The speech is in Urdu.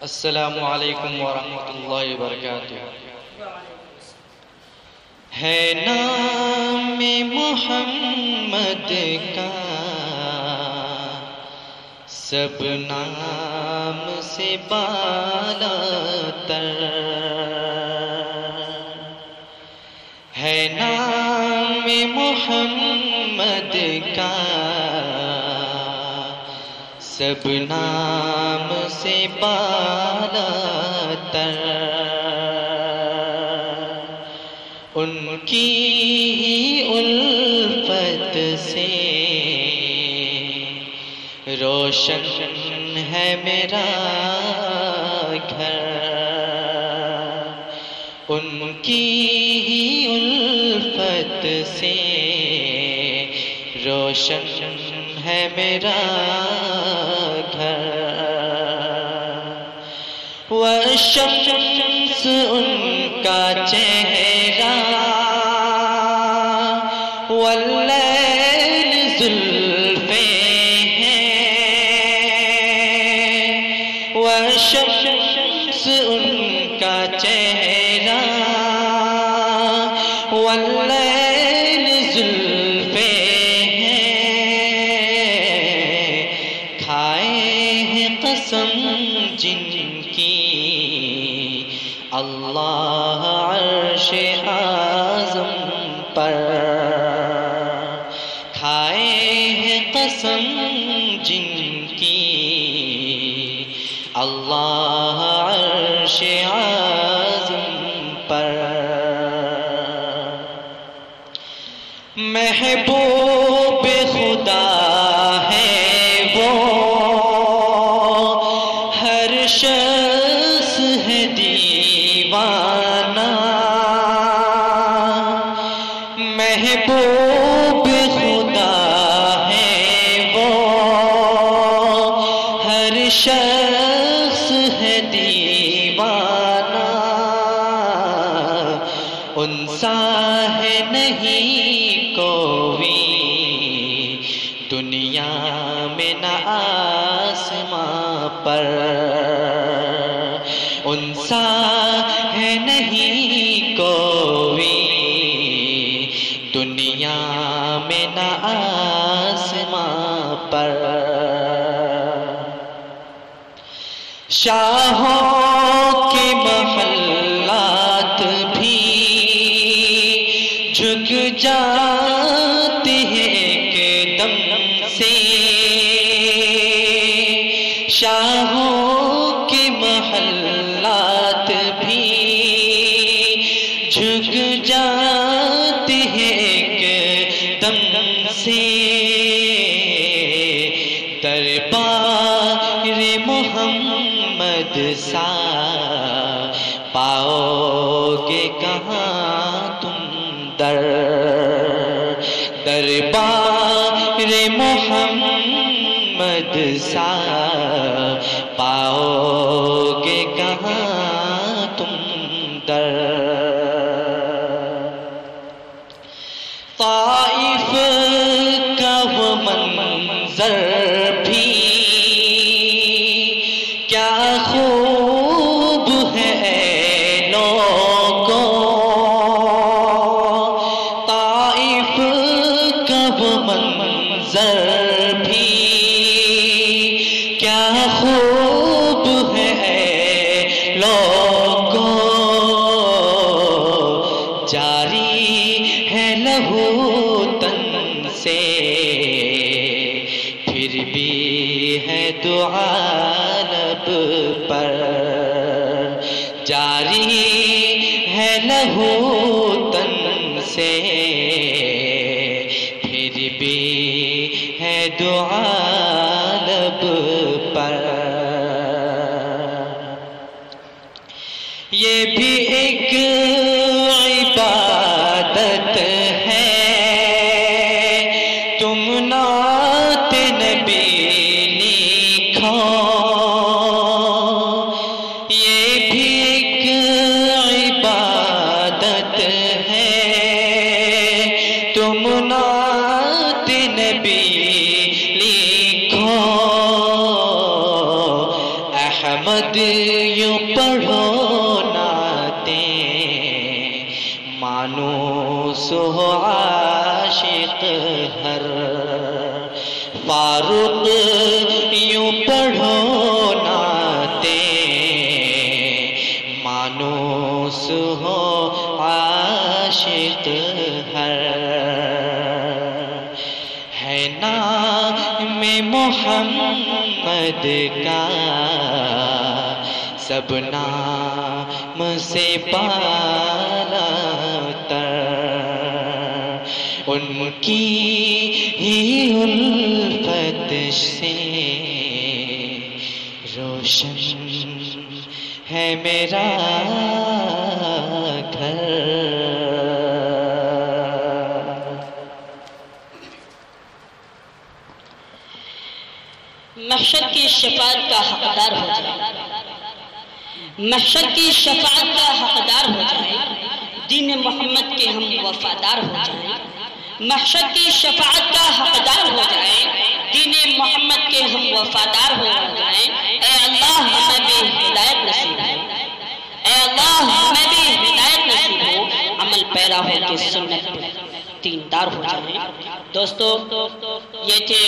السلام علیکم ورحمۃ اللہ وبرکاتہ۔ ہے نام محمد کا سب نام سے بالا تر، ہے نام محمد کا سب نام سے بالا تر، ان کی ہی الفت سے روشن ہے میرا گھر، ان کی ہی الفت سے روشن ہے میرا گھر، والشمس ان کا چہرہ واللیل زلفیں ہیں، والشمس ان کا چہرہ واللیل زلفیں ہیں، کھائے ہیں قسم جن کی اللہ عرش اعظم پر، کھائے ہیں قسم جن کی اللہ عرش اعظم پر، محبوب خدا ہے وہ، ہر شخص ہے دیوانہ، محبوب خدا ہے وہ، ہر شخص ہے دیوانہ، ان سا ہے نہیں کوئی دنیا میں نہ آسماں پر، ان سا ہے نہیں کوئی دنیا میں نہ آسماں پر، شاہوں کے محلات بھی جھک جاتے ہیں ایک دم سے، شاہوں کے محلات بھی جھک جاتے ہیں ایک دم سے، دربار محمد سا پاؤ گے کہاں تم در، دربار محمد سا پاؤ گے کہاں تم در، طائف کا وہ منظر بھی کیا خوب ہے اے لوگوں، طائف کا وہ منظر بھی کیا خوب ہے اے لوگوں، جاری ہے لہو تن سے پھر بھی ہے دعا لب پر، جاری ہے لہو تن سے پھر بھی ہے دعا لب پر، یہ بھی ایک عبادت ہے، تم نعت نبی لکھو، یہ بھی ایک عبادت ہے، تم نعت نبی لکھو، مانوس ہو عاشق ہر فاروق یوں پڑھو نعتیں مانوس ہو عاشق ہر ہے نام محمد کا سب نام سے بالا تر ان کی ہی الفت سے روشن ہے میرا گھر. محشر کی شفاعت کا حقدار ہو جائے، محشر کی شفاعت کا حقدار ہو جائے، دین محمد کے ہم وفادار ہو جائیں. محشر کی شفاعت کا حقدار ہو جائیں، دین محمد کے ہم وفادار ہو جائیں. اے اللہ ہمیں بھی ہدایت نصیب ہو، اے اللہ ہمیں بھی ہدایت نصیب ہو، عمل پیرا ہو کے سنت پر دیندار ہو جائیں. دوستو یہ تھے